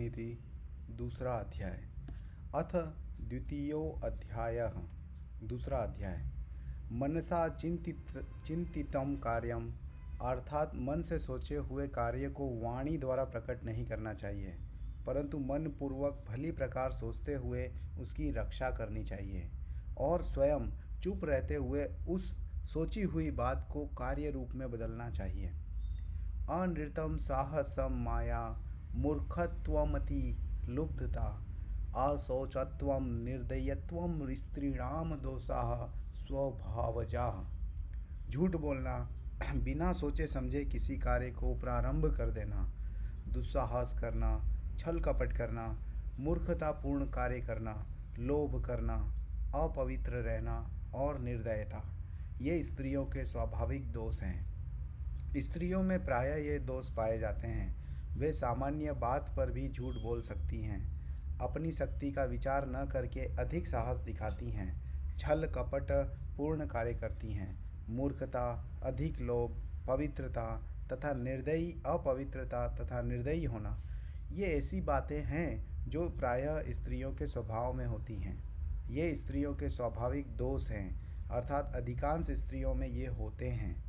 नीति दूसरा अध्याय। अथ द्वितीयो अध्यायः। दूसरा अध्याय। मनसा चिंतितम कार्यम, अर्थात मन से सोचे हुए कार्य को वाणी द्वारा प्रकट नहीं करना चाहिए, परंतु मन पूर्वक भली प्रकार सोचते हुए उसकी रक्षा करनी चाहिए और स्वयं चुप रहते हुए उस सोची हुई बात को कार्य रूप में बदलना चाहिए। अनृतम साहसम माया मूर्खत्वमति लुब्धता अशौचत्वम निर्दयत्वम स्त्रीणाम दोषाः स्वभावजाः। झूठ बोलना, बिना सोचे समझे किसी कार्य को प्रारंभ कर देना, दुस्साहस करना, छल कपट करना, मूर्खतापूर्ण कार्य करना, लोभ करना, अपवित्र रहना और निर्दयता, ये स्त्रियों के स्वाभाविक दोष हैं। स्त्रियों में प्रायः ये दोष पाए जाते हैं। वे सामान्य बात पर भी झूठ बोल सकती हैं, अपनी शक्ति का विचार न करके अधिक साहस दिखाती हैं, छल कपट पूर्ण कार्य करती हैं, मूर्खता, अधिक लोभ, पवित्रता तथा निर्दयी अपवित्रता तथा निर्दयी होना, ये ऐसी बातें हैं जो प्रायः स्त्रियों के स्वभाव में होती हैं। ये स्त्रियों के स्वाभाविक दोष हैं, अर्थात अधिकांश स्त्रियों में ये होते हैं।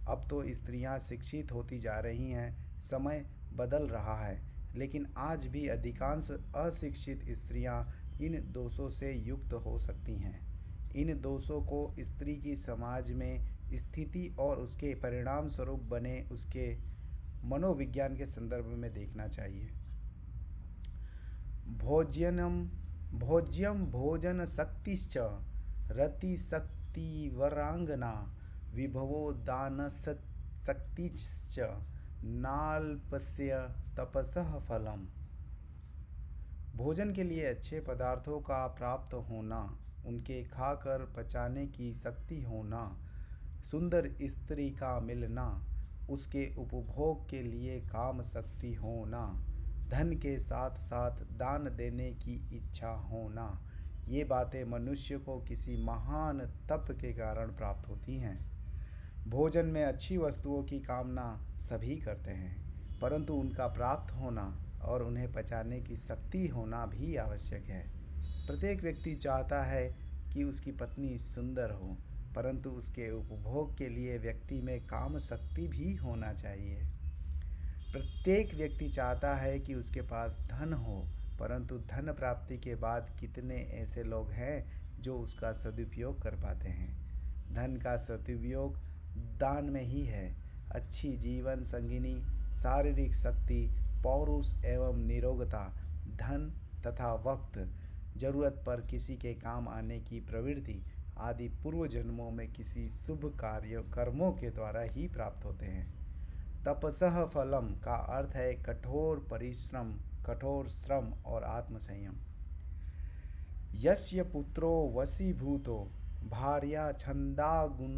अब तो स्त्रियां शिक्षित होती जा रही हैं, समय बदल रहा है, लेकिन आज भी अधिकांश अशिक्षित स्त्रियां इन दोषों से युक्त हो सकती हैं। इन दोषों को स्त्री की समाज में स्थिति और उसके परिणाम स्वरूप बने उसके मनोविज्ञान के संदर्भ में देखना चाहिए। भोज्यम भोजन शक्तिश्च रतिशक्तिवरांगना विभवो दान शक्तिश्च नाल्पस्य तपसः फलम। भोजन के लिए अच्छे पदार्थों का प्राप्त होना, उनके खाकर पचाने की शक्ति होना, सुंदर स्त्री का मिलना, उसके उपभोग के लिए काम शक्ति होना, धन के साथ साथ दान देने की इच्छा होना, ये बातें मनुष्य को किसी महान तप के कारण प्राप्त होती हैं। भोजन में अच्छी वस्तुओं की कामना सभी करते हैं, परंतु उनका प्राप्त होना और उन्हें पचाने की शक्ति होना भी आवश्यक है। प्रत्येक व्यक्ति चाहता है कि उसकी पत्नी सुंदर हो, परंतु उसके उपभोग के लिए व्यक्ति में काम शक्ति भी होना चाहिए। प्रत्येक व्यक्ति चाहता है कि उसके पास धन हो, परंतु धन प्राप्ति के बाद कितने ऐसे लोग हैं जो उसका सदुपयोग कर पाते हैं। धन का सदुपयोग दान में ही है। अच्छी जीवन संगिनी, शारीरिक शक्ति, पौरुष एवं निरोगता, धन तथा वक्त, जरूरत पर किसी के काम आने की प्रवृत्ति आदि पूर्व जन्मों में किसी शुभ कार्य कर्मों के द्वारा ही प्राप्त होते हैं। तपसः फलम का अर्थ है कठोर परिश्रम, कठोर श्रम और आत्मसंयम। यस्य पुत्रो वशीभूतो भार्या छंदागुण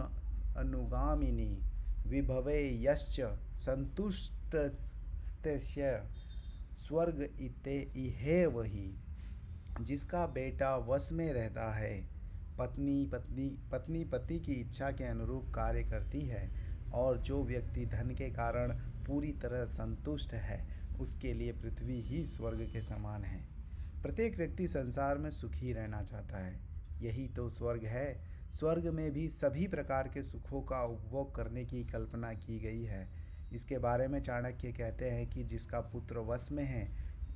अनुगामिनी विभवे यश्च संतुष्टस्य स्वर्ग इहेव ही। जिसका बेटा वश में रहता है, पत्नी पति की इच्छा के अनुरूप कार्य करती है, और जो व्यक्ति धन के कारण पूरी तरह संतुष्ट है, उसके लिए पृथ्वी ही स्वर्ग के समान है। प्रत्येक व्यक्ति संसार में सुखी रहना चाहता है, यही तो स्वर्ग है। स्वर्ग में भी सभी प्रकार के सुखों का उपभोग करने की कल्पना की गई है। इसके बारे में चाणक्य कहते हैं कि जिसका पुत्र वश में है,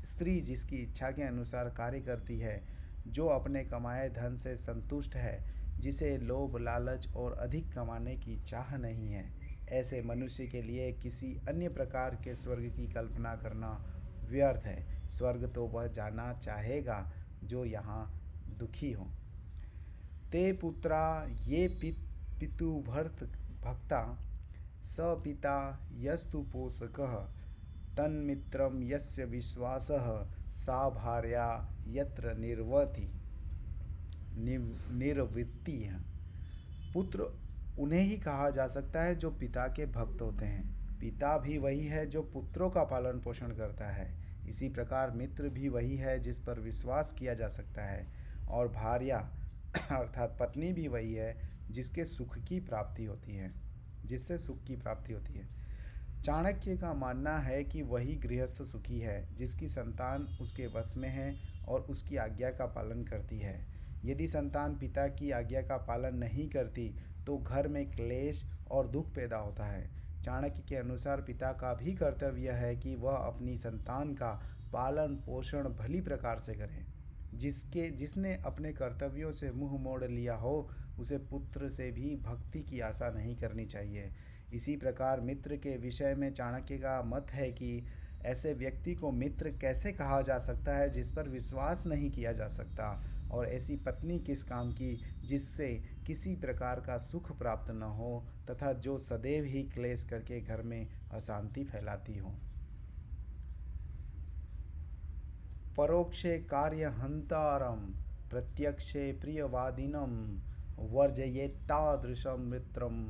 स्त्री जिसकी इच्छा के अनुसार कार्य करती है, जो अपने कमाए धन से संतुष्ट है, जिसे लोभ लालच और अधिक कमाने की चाह नहीं है, ऐसे मनुष्य के लिए किसी अन्य प्रकार के स्वर्ग की कल्पना करना व्यर्थ है। स्वर्ग तो वह जाना चाहेगा जो यहाँ दुखी हो। ते पुत्रा ये पितु भक्ता स पिता यस्तु पोषकः तन्मित्रम यस्य विश्वासः सा भार्या यत्र निर्वृत्ति है। पुत्र उन्हें ही कहा जा सकता है जो पिता के भक्त होते हैं। पिता भी वही है जो पुत्रों का पालन पोषण करता है। इसी प्रकार मित्र भी वही है जिस पर विश्वास किया जा सकता है, और भार्या अर्थात पत्नी भी वही है जिससे सुख की प्राप्ति होती है। चाणक्य का मानना है कि वही गृहस्थ सुखी है जिसकी संतान उसके वश में है और उसकी आज्ञा का पालन करती है। यदि संतान पिता की आज्ञा का पालन नहीं करती तो घर में क्लेश और दुख पैदा होता है। चाणक्य के अनुसार पिता का भी कर्तव्य है कि वह अपनी संतान का पालन पोषण भली प्रकार से करे। जिसने अपने कर्तव्यों से मुंह मोड़ लिया हो उसे पुत्र से भी भक्ति की आशा नहीं करनी चाहिए। इसी प्रकार मित्र के विषय में चाणक्य का मत है कि ऐसे व्यक्ति को मित्र कैसे कहा जा सकता है जिस पर विश्वास नहीं किया जा सकता, और ऐसी पत्नी किस काम की जिससे किसी प्रकार का सुख प्राप्त न हो तथा जो सदैव ही क्लेश करके घर में अशांति फैलाती हो। परोक्षे कार्यहंतारं प्रत्यक्षे प्रियवादिनं वर्जयेत्तादृशं मित्रं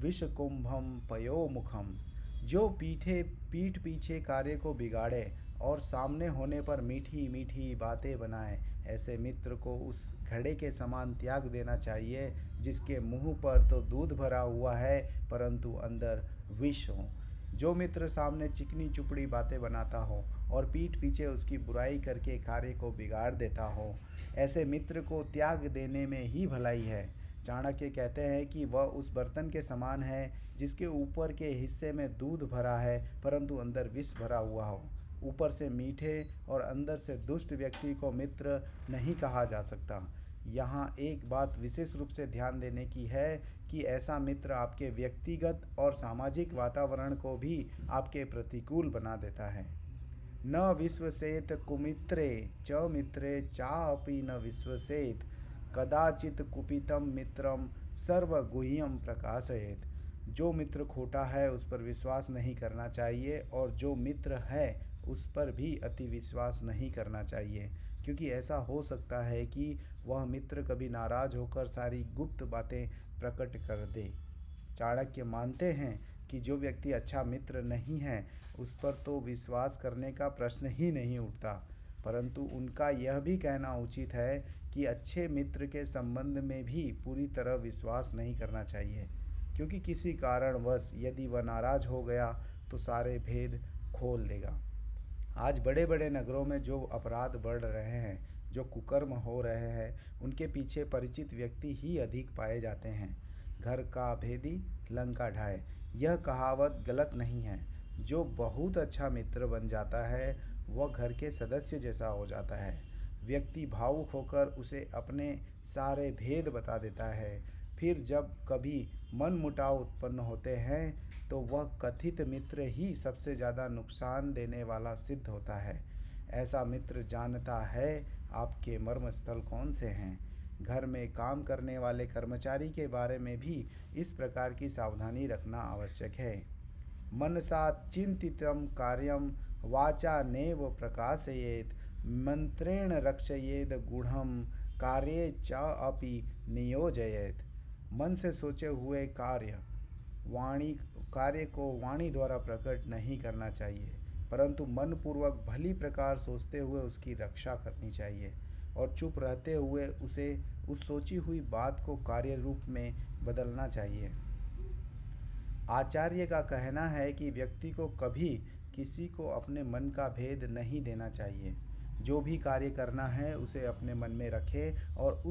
विषकुंभम पयोमुखम। जो पीठ पीछे कार्य को बिगाड़े और सामने होने पर मीठी मीठी बातें बनाए, ऐसे मित्र को उस घड़े के समान त्याग देना चाहिए जिसके मुंह पर तो दूध भरा हुआ है परंतु अंदर विष हो। जो मित्र सामने चिकनी चुपड़ी बातें बनाता हो और पीठ पीछे उसकी बुराई करके कार्य को बिगाड़ देता हो, ऐसे मित्र को त्याग देने में ही भलाई है। चाणक्य कहते हैं कि वह उस बर्तन के समान है जिसके ऊपर के हिस्से में दूध भरा है परंतु अंदर विष भरा हुआ हो। ऊपर से मीठे और अंदर से दुष्ट व्यक्ति को मित्र नहीं कहा जा सकता। यहाँ एक बात विशेष रूप से ध्यान देने की है कि ऐसा मित्र आपके व्यक्तिगत और सामाजिक वातावरण को भी आपके प्रतिकूल बना देता है। न विश्वसेत कुमित्रे च मित्रे चापि न विश्वसेत कदाचित कुपितम मित्रम सर्वगुह्यम प्रकाशयेत। जो मित्र खोटा है उस पर विश्वास नहीं करना चाहिए और जो मित्र है उस पर भी अति विश्वास नहीं करना चाहिए, क्योंकि ऐसा हो सकता है कि वह मित्र कभी नाराज होकर सारी गुप्त बातें प्रकट कर दे। चाणक्य मानते हैं कि जो व्यक्ति अच्छा मित्र नहीं है उस पर तो विश्वास करने का प्रश्न ही नहीं उठता, परंतु उनका यह भी कहना उचित है कि अच्छे मित्र के संबंध में भी पूरी तरह विश्वास नहीं करना चाहिए, क्योंकि किसी कारणवश यदि वह नाराज हो गया तो सारे भेद खोल देगा। आज बड़े बड़े नगरों में जो अपराध बढ़ रहे हैं, जो कुकर्म हो रहे हैं, उनके पीछे परिचित व्यक्ति ही अधिक पाए जाते हैं। घर का भेदी लंका ढाए, यह कहावत गलत नहीं है। जो बहुत अच्छा मित्र बन जाता है वह घर के सदस्य जैसा हो जाता है। व्यक्ति भावुक होकर उसे अपने सारे भेद बता देता है। फिर जब कभी मन मुटाव उत्पन्न होते हैं तो वह कथित मित्र ही सबसे ज़्यादा नुकसान देने वाला सिद्ध होता है। ऐसा मित्र जानता है आपके मर्म स्थल कौन से हैं। घर में काम करने वाले कर्मचारी के बारे में भी इस प्रकार की सावधानी रखना आवश्यक है। मनसा चिंतितं कार्यं वाचा नैव प्रकाशयेत् मंत्रेण रक्षयेद गूढ़ं कार्ये च अपि नियोजयेत्। मन से सोचे हुए कार्य को वाणी द्वारा प्रकट नहीं करना चाहिए, परंतु मन पूर्वक भली प्रकार सोचते हुए उसकी रक्षा करनी चाहिए और चुप रहते हुए उसे उस सोची हुई बात को कार्य रूप में बदलना चाहिए। आचार्य का कहना है कि व्यक्ति को कभी किसी को अपने मन का भेद नहीं देना चाहिए। जो भी कार्य करना है उसे अपने मन में रखें और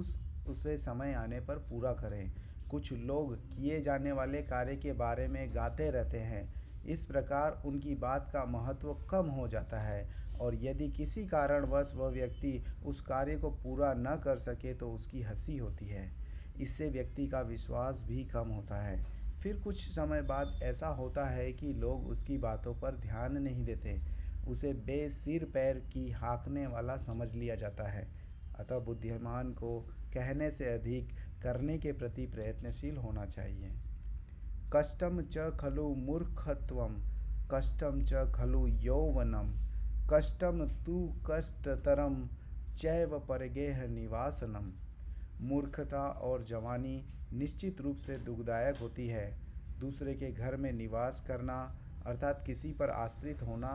उसे समय आने पर पूरा करें। कुछ लोग किए जाने वाले कार्य के बारे में गाते रहते हैं, इस प्रकार उनकी बात का महत्व कम हो जाता है और यदि किसी कारणवश वह व्यक्ति उस कार्य को पूरा न कर सके तो उसकी हंसी होती है। इससे व्यक्ति का विश्वास भी कम होता है। फिर कुछ समय बाद ऐसा होता है कि लोग उसकी बातों पर ध्यान नहीं देते, उसे बेसिर पैर की हाँकने वाला समझ लिया जाता है। अतः बुद्धिमान को कहने से अधिक करने के प्रति प्रयत्नशील होना चाहिए। कष्टम च खलु मूर्खत्वम कष्टम च खलु यौवनम कष्टम तु कष्टतरम चैव परगेह निवासनम। मूर्खता और जवानी निश्चित रूप से दुखदायक होती है। दूसरे के घर में निवास करना अर्थात किसी पर आश्रित होना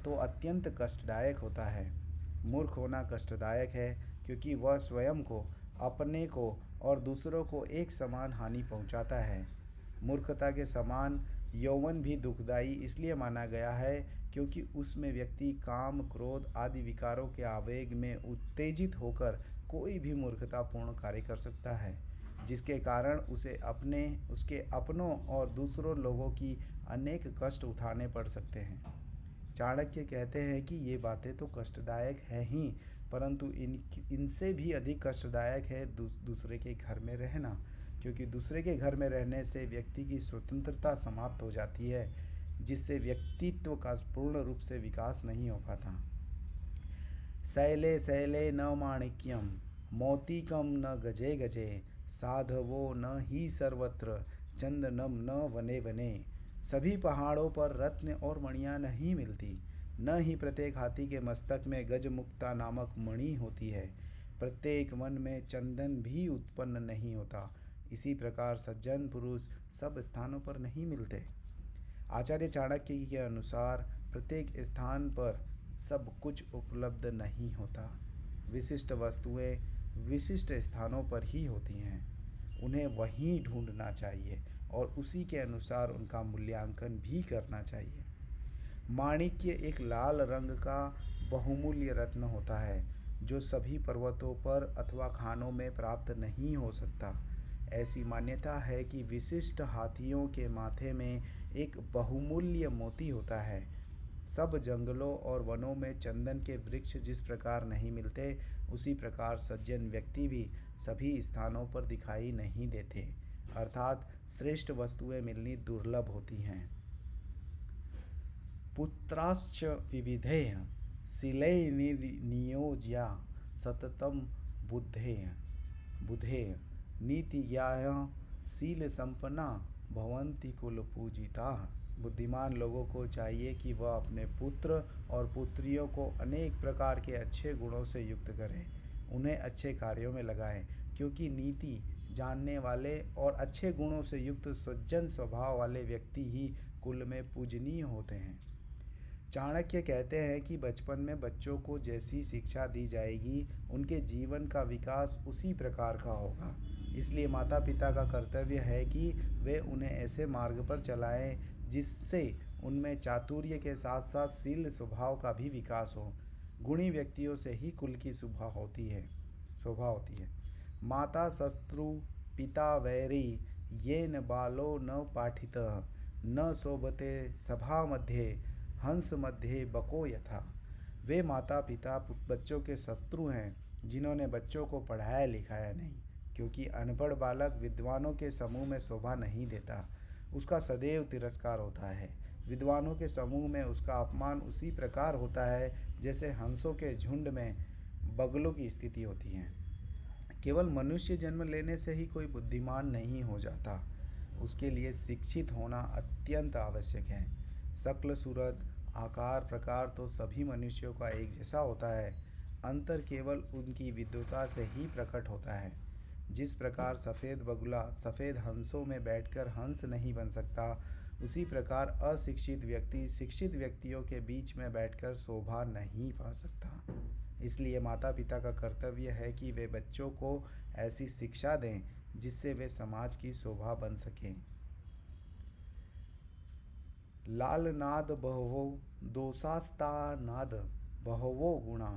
तो अत्यंत कष्टदायक होता है। मूर्ख होना कष्टदायक है क्योंकि वह स्वयं को, अपने को और दूसरों को एक समान हानि पहुंचाता है। मूर्खता के समान यौवन भी दुखदायी इसलिए माना गया है क्योंकि उसमें व्यक्ति काम, क्रोध आदि विकारों के आवेग में उत्तेजित होकर कोई भी मूर्खतापूर्ण कार्य कर सकता है, जिसके कारण उसके अपनों और दूसरों लोगों की अनेक कष्ट उठाने पड़ सकते हैं। चाणक्य कहते हैं कि ये बातें तो कष्टदायक है ही, परंतु इनसे भी अधिक कष्टदायक है दूसरे के घर में रहना, क्योंकि दूसरे के घर में रहने से व्यक्ति की स्वतंत्रता समाप्त हो जाती है, जिससे व्यक्तित्व का पूर्ण रूप से विकास नहीं हो पाता। शैले शैले न माणिक्यम मोतिकम न गजे गजे साधवो न ही सर्वत्र चंदनम न वने वने। सभी पहाड़ों पर रत्न और मणियाँ नहीं मिलती, न ही प्रत्येक हाथी के मस्तक में गजमुक्ता नामक मणि होती है। प्रत्येक वन में चंदन भी उत्पन्न नहीं होता। इसी प्रकार सज्जन पुरुष सब स्थानों पर नहीं मिलते। आचार्य चाणक्य के अनुसार प्रत्येक स्थान पर सब कुछ उपलब्ध नहीं होता। विशिष्ट वस्तुएं विशिष्ट स्थानों पर ही होती हैं। उन्हें वहीं ढूंढना चाहिए और उसी के अनुसार उनका मूल्यांकन भी करना चाहिए। माणिक्य एक लाल रंग का बहुमूल्य रत्न होता है, जो सभी पर्वतों पर अथवा खानों में प्राप्त नहीं हो सकता। ऐसी मान्यता है कि विशिष्ट हाथियों के माथे में एक बहुमूल्य मोती होता है। सब जंगलों और वनों में चंदन के वृक्ष जिस प्रकार नहीं मिलते, उसी प्रकार सज्जन व्यक्ति भी सभी स्थानों पर दिखाई नहीं देते, अर्थात श्रेष्ठ वस्तुएं मिलनी दुर्लभ होती हैं। पुत्राश्च विविधेय शिलै नियोज्या सततम बुधेय नीतिज्ञाय शील संपन्ना भवन्ति कुल पूजिता। बुद्धिमान लोगों को चाहिए कि वह अपने पुत्र और पुत्रियों को अनेक प्रकार के अच्छे गुणों से युक्त करें, उन्हें अच्छे कार्यों में लगाएं, क्योंकि नीति जानने वाले और अच्छे गुणों से युक्त सज्जन स्वभाव वाले व्यक्ति ही कुल में पूजनीय होते हैं। चाणक्य कहते हैं कि बचपन में बच्चों को जैसी शिक्षा दी जाएगी, उनके जीवन का विकास उसी प्रकार का होगा। इसलिए माता पिता का कर्तव्य है कि वे उन्हें ऐसे मार्ग पर चलाएं जिससे उनमें चातुर्य के साथ साथ शील स्वभाव का भी विकास हो। गुणी व्यक्तियों से ही कुल की शोभा होती है। माता शत्रु पिता वैरी येन बालो न पाठितः न शोभते सभा मध्य हंस मध्य बको यथा। वे माता पिता बच्चों के शत्रु हैं जिन्होंने बच्चों को पढ़ाया लिखाया नहीं, क्योंकि अनपढ़ बालक विद्वानों के समूह में शोभा नहीं देता, उसका सदैव तिरस्कार होता है। विद्वानों के समूह में उसका अपमान उसी प्रकार होता है जैसे हंसों के झुंड में बगलों की स्थिति होती है। केवल मनुष्य जन्म लेने से ही कोई बुद्धिमान नहीं हो जाता, उसके लिए शिक्षित होना अत्यंत आवश्यक है। शक्ल सूरत आकार प्रकार तो सभी मनुष्यों का एक जैसा होता है, अंतर केवल उनकी विद्वता से ही प्रकट होता है। जिस प्रकार सफ़ेद बगुला सफ़ेद हंसों में बैठकर हंस नहीं बन सकता, उसी प्रकार अशिक्षित व्यक्ति शिक्षित व्यक्तियों के बीच में बैठकर शोभा नहीं पा सकता। इसलिए माता पिता का कर्तव्य है कि वे बच्चों को ऐसी शिक्षा दें जिससे वे समाज की शोभा बन सकें। लाल नाद बहवो दोषास्ता नाद बहवो गुणा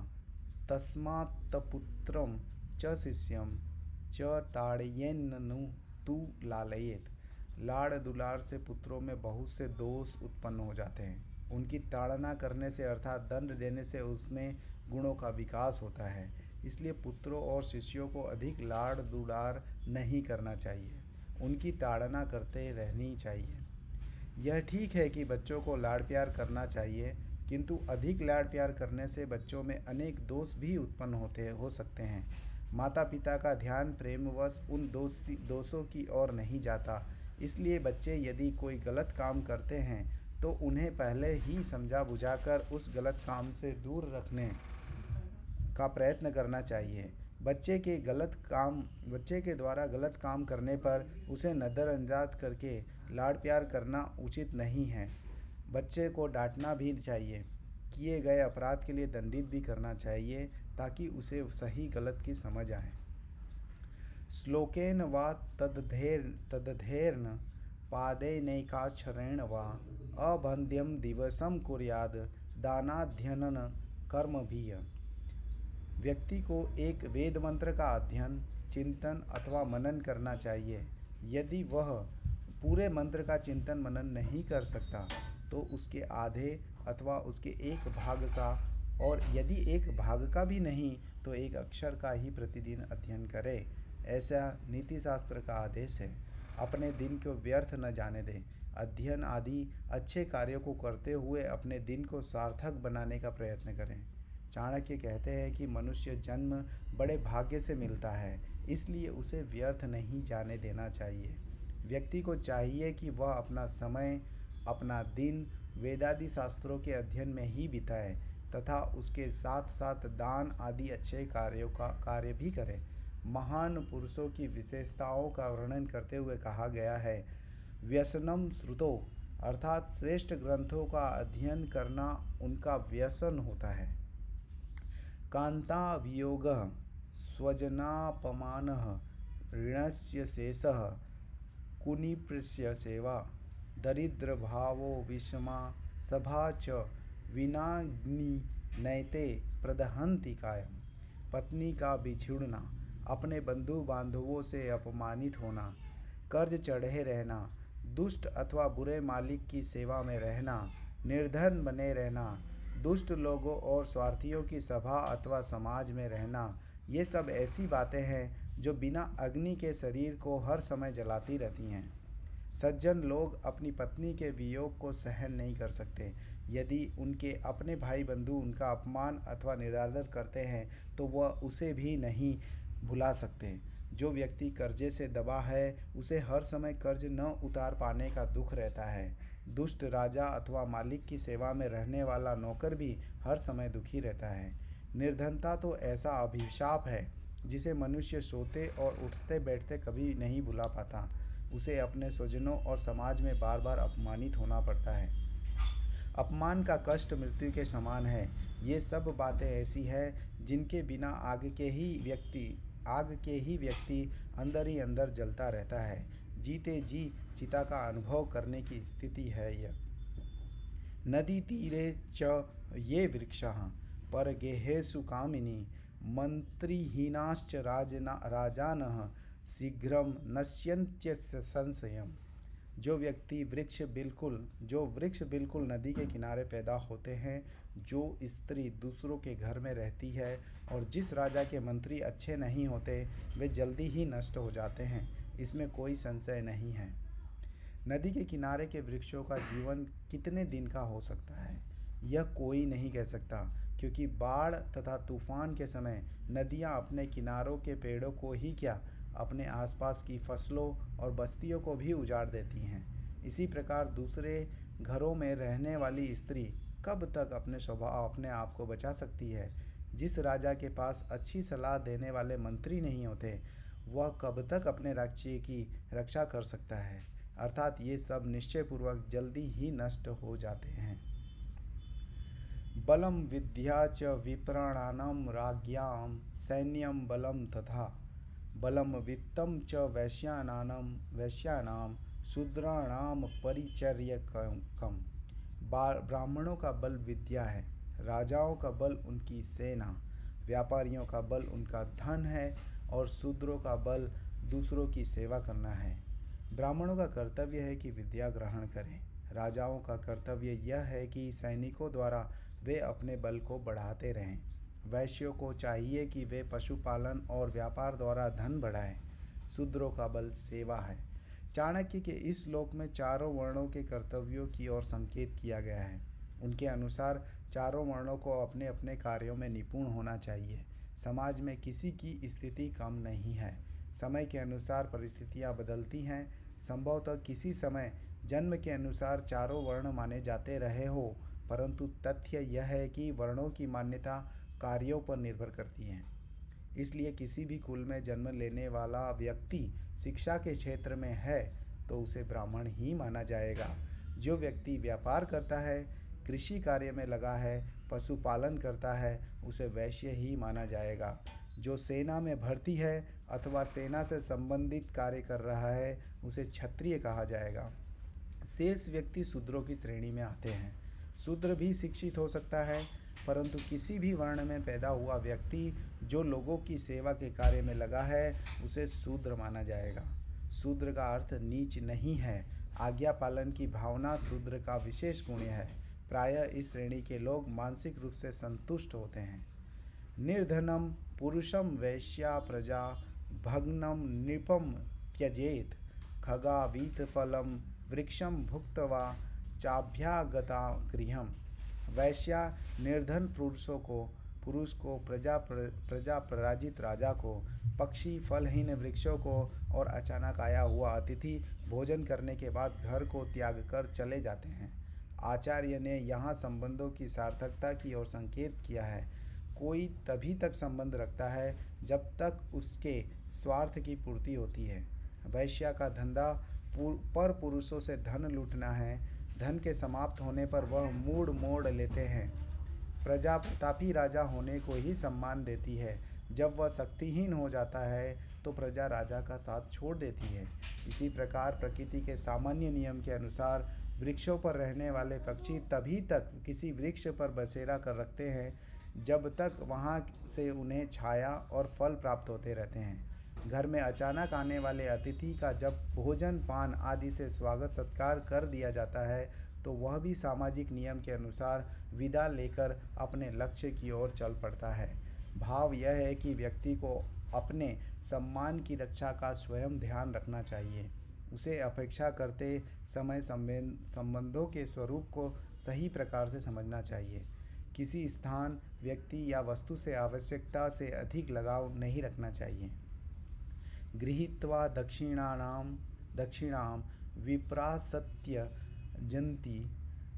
तस्मात्पुत्रम च शिष्यम च ताड़येन्नु तू लालयेत। लाड़ दुलार से पुत्रों में बहुत से दोष उत्पन्न हो जाते हैं। उनकी ताड़ना करने से अर्थात दंड देने से उसमें गुणों का विकास होता है। इसलिए पुत्रों और शिष्यों को अधिक लाड़ दुलार नहीं करना चाहिए, उनकी ताड़ना करते रहनी चाहिए। यह ठीक है कि बच्चों को लाड़ प्यार करना चाहिए, किंतु अधिक लाड़ प्यार करने से बच्चों में अनेक दोष भी उत्पन्न हो सकते हैं। माता पिता का ध्यान प्रेमवश उन दोषों की ओर नहीं जाता, इसलिए बच्चे यदि कोई गलत काम करते हैं तो उन्हें पहले ही समझा बुझाकर उस गलत काम से दूर रखने का प्रयत्न करना चाहिए। बच्चे के द्वारा गलत काम करने पर उसे नज़रअंदाज करके लाड़ प्यार करना उचित नहीं है। बच्चे को डांटना भी चाहिए, किए गए अपराध के लिए दंडित भी करना चाहिए, ताकि उसे सही गलत की समझ आए। श्लोकेन वा तदधेर्न पादैनैकाक्षरेण वा अबन्ध्यं दिवसं कुर्याद दानाध्ययन कर्मभिः। व्यक्ति को एक वेद मंत्र का अध्ययन, चिंतन अथवा मनन करना चाहिए। यदि वह पूरे मंत्र का चिंतन मनन नहीं कर सकता तो उसके आधे अथवा उसके एक भाग का, और यदि एक भाग का भी नहीं तो एक अक्षर का ही प्रतिदिन अध्ययन करे। ऐसा नीति शास्त्र का आदेश है। अपने दिन को व्यर्थ न जाने दें। अध्ययन आदि अच्छे कार्यों को करते हुए अपने दिन को सार्थक बनाने का प्रयत्न करें। चाणक्य कहते हैं कि मनुष्य जन्म बड़े भाग्य से मिलता है, इसलिए उसे व्यर्थ नहीं जाने देना चाहिए। व्यक्ति को चाहिए कि वह अपना समय, अपना दिन वेदादि शास्त्रों के अध्ययन में ही बिताए तथा उसके साथ साथ दान आदि अच्छे कार्यों का कार्य भी करे। महान पुरुषों की विशेषताओं का वर्णन करते हुए कहा गया है, व्यसनम श्रुतो, अर्थात श्रेष्ठ ग्रंथों का अध्ययन करना उनका व्यसन होता है। कांता वियोगः स्वजनापमानः ऋणस्य शेषः कुनिप्रस्य सेवा दरिद्र भावो विषमा सभा च विनाग्नि नैते प्रदहन्ति कायम। पत्नी का बिछुड़ना, अपने बंधु बांधवों से अपमानित होना, कर्ज चढ़े रहना, दुष्ट अथवा बुरे मालिक की सेवा में रहना, निर्धन बने रहना, दुष्ट लोगों और स्वार्थियों की सभा अथवा समाज में रहना, ये सब ऐसी बातें हैं जो बिना अग्नि के शरीर को हर समय जलाती रहती हैं। सज्जन लोग अपनी पत्नी के वियोग को सहन नहीं कर सकते। यदि उनके अपने भाई बंधु उनका अपमान अथवा निरादर करते हैं तो वह उसे भी नहीं भुला सकते। जो व्यक्ति कर्जे से दबा है उसे हर समय कर्ज न उतार पाने का दुख रहता है। दुष्ट राजा अथवा मालिक की सेवा में रहने वाला नौकर भी हर समय दुखी रहता है। निर्धनता तो ऐसा अभिशाप है जिसे मनुष्य सोते और उठते बैठते कभी नहीं भुला पाता। उसे अपने स्वजनों और समाज में बार बार अपमानित होना पड़ता है। अपमान का कष्ट मृत्यु के समान है। ये सब बातें ऐसी हैं जिनके बिना आग के ही व्यक्ति अंदर ही अंदर जलता रहता है। जीते जी चिता का अनुभव करने की स्थिति है यह। नदी तीरे च ये वृक्षाः परगेहेषु कामिनी मंत्रिहीनाश्च राजानः शीघ्रं नश्यन्त्यस्य संशयम्। जो वृक्ष बिल्कुल नदी के किनारे पैदा होते हैं, जो स्त्री दूसरों के घर में रहती है और जिस राजा के मंत्री अच्छे नहीं होते, वे जल्दी ही नष्ट हो जाते हैं, इसमें कोई संशय नहीं है। नदी के किनारे के वृक्षों का जीवन कितने दिन का हो सकता है, यह कोई नहीं कह सकता, क्योंकि बाढ़ तथा तूफान के समय नदियाँ अपने किनारों के पेड़ों को ही क्या, अपने आसपास की फसलों और बस्तियों को भी उजाड़ देती हैं। इसी प्रकार दूसरे घरों में रहने वाली स्त्री कब तक अपने आप को बचा सकती है। जिस राजा के पास अच्छी सलाह देने वाले मंत्री नहीं होते, वह कब तक अपने राज्य की रक्षा कर सकता है। अर्थात ये सब निश्चयपूर्वक जल्दी ही नष्ट हो जाते हैं। बलम विद्या च विप्राणानां राज्ञां सैन्यं बलम तथा बलम वित्तं च वैश्यानां शूद्राणां परिचर्यकम्। ब्राह्मणों का बल विद्या है, राजाओं का बल उनकी सेना, व्यापारियों का बल उनका धन है और शूद्रों का बल दूसरों की सेवा करना है। ब्राह्मणों का कर्तव्य है कि विद्या ग्रहण करें। राजाओं का कर्तव्य यह है कि सैनिकों द्वारा वे अपने बल को बढ़ाते रहें। वैश्यों को चाहिए कि वे पशुपालन और व्यापार द्वारा धन बढ़ाएं। शूद्रों का बल सेवा है। चाणक्य के इस श्लोक में चारों वर्णों के कर्तव्यों की ओर संकेत किया गया है। उनके अनुसार चारों वर्णों को अपने अपने कार्यों में निपुण होना चाहिए। समाज में किसी की स्थिति कम नहीं है। समय के अनुसार परिस्थितियां बदलती हैं। संभवतः किसी समय जन्म के अनुसार चारों वर्ण माने जाते रहे हो, परंतु तथ्य यह है कि वर्णों की मान्यता कार्यों पर निर्भर करती हैं। इसलिए किसी भी कुल में जन्म लेने वाला व्यक्ति शिक्षा के क्षेत्र में है तो उसे ब्राह्मण ही माना जाएगा। जो व्यक्ति व्यापार करता है, कृषि कार्य में लगा है, पशुपालन करता है, उसे वैश्य ही माना जाएगा। जो सेना में भर्ती है अथवा सेना से संबंधित कार्य कर रहा है उसे क्षत्रिय कहा जाएगा। शेष व्यक्ति शूद्रों की श्रेणी में आते हैं। शूद्र भी शिक्षित हो सकता है, परंतु किसी भी वर्ण में पैदा हुआ व्यक्ति जो लोगों की सेवा के कार्य में लगा है उसे शूद्र माना जाएगा। शूद्र का अर्थ नीच नहीं है। आज्ञा पालन की भावना शूद्र का विशेष गुण है। प्रायः इस श्रेणी के लोग मानसिक रूप से संतुष्ट होते हैं। निर्धनम पुरुषम वैश्या प्रजा भग्नम नृपम त्यजेत खगावीत फलम वृक्षम भुक्त्वा चाभ्यागता गृहम। वैश्या निर्धन पुरुष को प्रजा पराजित राजा को, पक्षी फलहीन वृक्षों को और अचानक आया हुआ अतिथि भोजन करने के बाद घर को त्याग कर चले जाते हैं। आचार्य ने यहाँ संबंधों की सार्थकता की ओर संकेत किया है। कोई तभी तक संबंध रखता है जब तक उसके स्वार्थ की पूर्ति होती है। वैश्या का धंधा पर पुरुषों से धन लूटना है। धन के समाप्त होने पर वह मूड मोड़ लेते हैं। प्रजा प्रतापी राजा होने को ही सम्मान देती है। जब वह शक्तिहीन हो जाता है तो प्रजा राजा का साथ छोड़ देती है। इसी प्रकार प्रकृति के सामान्य नियम के अनुसार वृक्षों पर रहने वाले पक्षी तभी तक किसी वृक्ष पर बसेरा कर रखते हैं जब तक वहाँ से उन्हें छाया और फल प्राप्त होते रहते हैं। घर में अचानक आने वाले अतिथि का जब भोजन पान आदि से स्वागत सत्कार कर दिया जाता है तो वह भी सामाजिक नियम के अनुसार विदा लेकर अपने लक्ष्य की ओर चल पड़ता है। भाव यह है कि व्यक्ति को अपने सम्मान की रक्षा का स्वयं ध्यान रखना चाहिए। उसे अपेक्षा करते समय संबंधों के स्वरूप को सही प्रकार से समझना चाहिए। किसी स्थान, व्यक्ति या वस्तु से आवश्यकता से अधिक लगाव नहीं रखना चाहिए। गृहीत्वा दक्षिणां विप्रासत्य जन्ति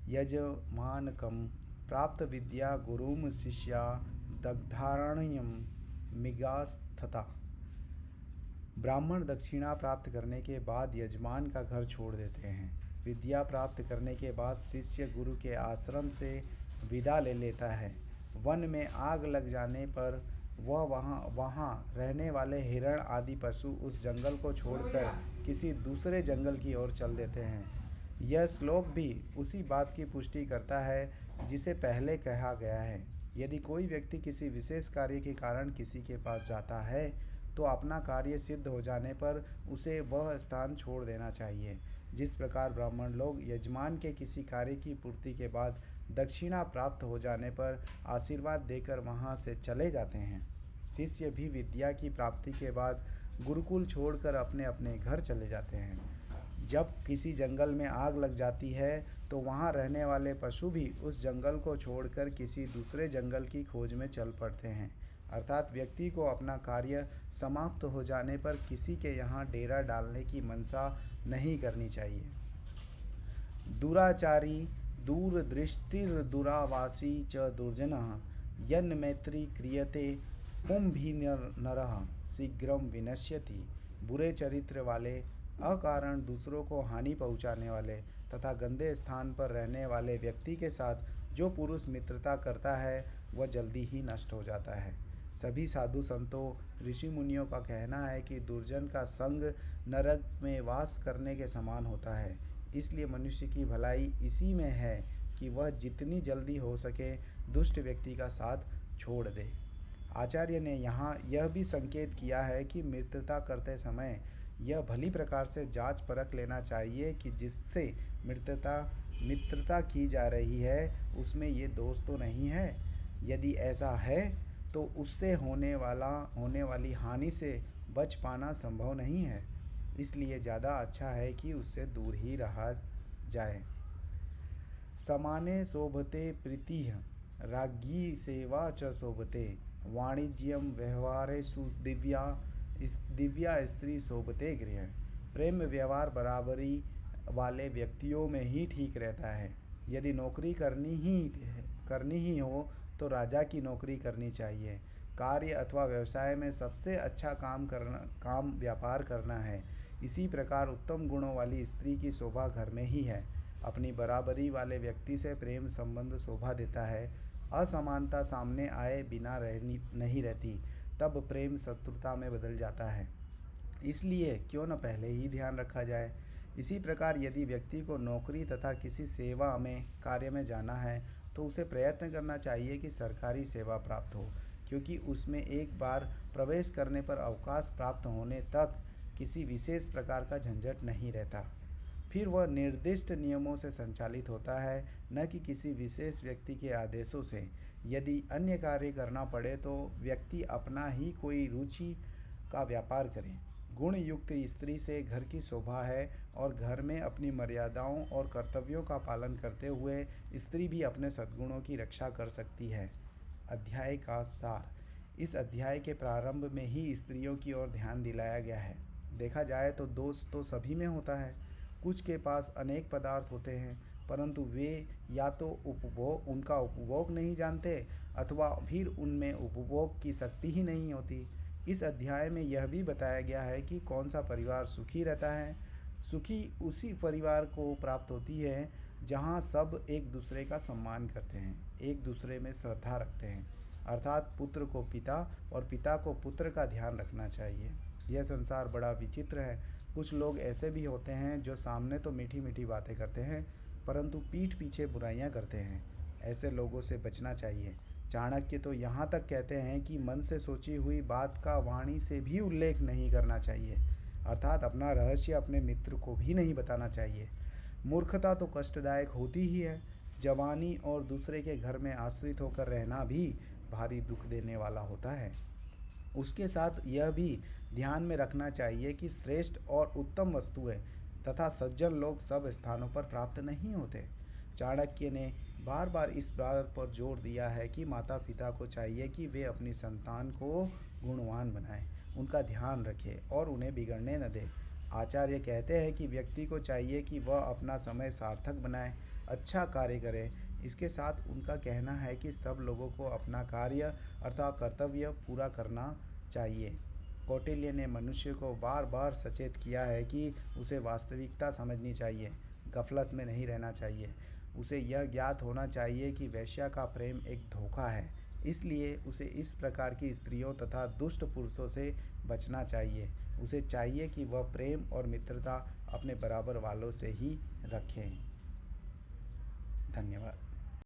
यजमानकं प्राप्त विद्या गुरुम शिष्या दग्धारण्यम मिगास्थता। ब्राह्मण दक्षिणा प्राप्त करने के बाद यजमान का घर छोड़ देते हैं। विद्या प्राप्त करने के बाद शिष्य गुरु के आश्रम से विदा ले लेता है। वन में आग लग जाने पर वह वहाँ रहने वाले हिरण आदि पशु उस जंगल को छोड़कर किसी दूसरे जंगल की ओर चल देते हैं। यह श्लोक भी उसी बात की पुष्टि करता है जिसे पहले कहा गया है। यदि कोई व्यक्ति किसी विशेष कार्य के कारण किसी के पास जाता है तो अपना कार्य सिद्ध हो जाने पर उसे वह स्थान छोड़ देना चाहिए। जिस प्रकार ब्राह्मण लोग यजमान के किसी कार्य की पूर्ति के बाद दक्षिणा प्राप्त हो जाने पर आशीर्वाद देकर वहाँ से चले जाते हैं, शिष्य भी विद्या की प्राप्ति के बाद गुरुकुल छोड़कर अपने अपने घर चले जाते हैं। जब किसी जंगल में आग लग जाती है तो वहाँ रहने वाले पशु भी उस जंगल को छोड़कर किसी दूसरे जंगल की खोज में चल पड़ते हैं। अर्थात व्यक्ति को अपना कार्य समाप्त हो जाने पर किसी के यहाँ डेरा डालने की मंशा नहीं करनी चाहिए। दुराचारी दूरदृष्टिर्दुरावासी च दुर्जनः यन्मैत्री क्रियते पुंभिनरः शीघ्रं विनश्यति। बुरे चरित्र वाले, अकारण दूसरों को हानि पहुँचाने वाले तथा गंदे स्थान पर रहने वाले व्यक्ति के साथ जो पुरुष मित्रता करता है वह जल्दी ही नष्ट हो जाता है। सभी साधु संतों, ऋषि मुनियों का कहना है कि दुर्जन का संग नरक में वास करने के समान होता है। इसलिए मनुष्य की भलाई इसी में है कि वह जितनी जल्दी हो सके दुष्ट व्यक्ति का साथ छोड़ दे। आचार्य ने यहाँ यह भी संकेत किया है कि मित्रता करते समय यह भली प्रकार से जांच परख लेना चाहिए कि जिससे मित्रता की जा रही है उसमें ये दोष तो नहीं है। यदि ऐसा है तो उससे होने वाली हानि से बच पाना संभव नहीं है। इसलिए ज़्यादा अच्छा है कि उससे दूर ही रहा जाए। समाने शोभते प्रीतिः राज्ञी सेवा च शोभते वाणिज्यम व्यवहारेषु दिव्या स्त्री शोभते गृह। प्रेम व्यवहार बराबरी वाले व्यक्तियों में ही ठीक रहता है। यदि नौकरी करनी ही हो तो राजा की नौकरी करनी चाहिए। कार्य अथवा व्यवसाय में सबसे अच्छा काम व्यापार करना है। इसी प्रकार उत्तम गुणों वाली स्त्री की शोभा घर में ही है। अपनी बराबरी वाले व्यक्ति से प्रेम संबंध शोभा देता है। असमानता सामने आए बिना नहीं रहती। तब प्रेम शत्रुता में बदल जाता है। इसलिए क्यों न पहले ही ध्यान रखा जाए। इसी प्रकार यदि व्यक्ति को नौकरी तथा किसी सेवा में कार्य में जाना है तो उसे प्रयत्न करना चाहिए कि सरकारी सेवा प्राप्त हो, क्योंकि उसमें एक बार प्रवेश करने पर अवकाश प्राप्त होने तक किसी विशेष प्रकार का झंझट नहीं रहता। फिर वह निर्दिष्ट नियमों से संचालित होता है, न कि किसी विशेष व्यक्ति के आदेशों से। यदि अन्य कार्य करना पड़े तो व्यक्ति अपना ही कोई रुचि का व्यापार करे। गुण युक्त स्त्री से घर की शोभा है और घर में अपनी मर्यादाओं और कर्तव्यों का पालन करते हुए स्त्री भी अपने सद्गुणों की रक्षा कर सकती है। अध्याय का सार। इस अध्याय के प्रारंभ में ही स्त्रियों की ओर ध्यान दिलाया गया है। देखा जाए तो दोष तो सभी में होता है। कुछ के पास अनेक पदार्थ होते हैं, परंतु वे या तो उनका उपभोग नहीं जानते अथवा फिर उनमें उपभोग की शक्ति ही नहीं होती। इस अध्याय में यह भी बताया गया है कि कौन सा परिवार सुखी रहता है। सुखी उसी परिवार को प्राप्त होती है जहाँ सब एक दूसरे का सम्मान करते हैं, एक दूसरे में श्रद्धा रखते हैं, अर्थात पुत्र को पिता और पिता को पुत्र का ध्यान रखना चाहिए। यह संसार बड़ा विचित्र है। कुछ लोग ऐसे भी होते हैं जो सामने तो मीठी मीठी बातें करते हैं परंतु पीठ पीछे बुराइयां करते हैं। ऐसे लोगों से बचना चाहिए। चाणक्य तो यहाँ तक कहते हैं कि मन से सोची हुई बात का वाणी से भी उल्लेख नहीं करना चाहिए, अर्थात अपना रहस्य अपने मित्र को भी नहीं बताना चाहिए। मूर्खता तो कष्टदायक होती ही है। जवानी और दूसरे के घर में आश्रित होकर रहना भी भारी दुख देने वाला होता है। उसके साथ यह भी ध्यान में रखना चाहिए कि श्रेष्ठ और उत्तम वस्तुएं तथा सज्जन लोग सब स्थानों पर प्राप्त नहीं होते। चाणक्य ने बार बार इस बात पर जोर दिया है कि माता पिता को चाहिए कि वे अपनी संतान को गुणवान बनाएं, उनका ध्यान रखें और उन्हें बिगड़ने न दें। आचार्य कहते हैं कि व्यक्ति को चाहिए कि वह अपना समय सार्थक बनाए, अच्छा कार्य करे। इसके साथ उनका कहना है कि सब लोगों को अपना कार्य अर्थात कर्तव्य पूरा करना चाहिए। कौटिल्य ने मनुष्य को बार बार सचेत किया है कि उसे वास्तविकता समझनी चाहिए, गफलत में नहीं रहना चाहिए। उसे यह ज्ञात होना चाहिए कि वेश्या का प्रेम एक धोखा है, इसलिए उसे इस प्रकार की स्त्रियों तथा दुष्ट पुरुषों से बचना चाहिए। उसे चाहिए कि वह प्रेम और मित्रता अपने बराबर वालों से ही रखें। धन्यवाद।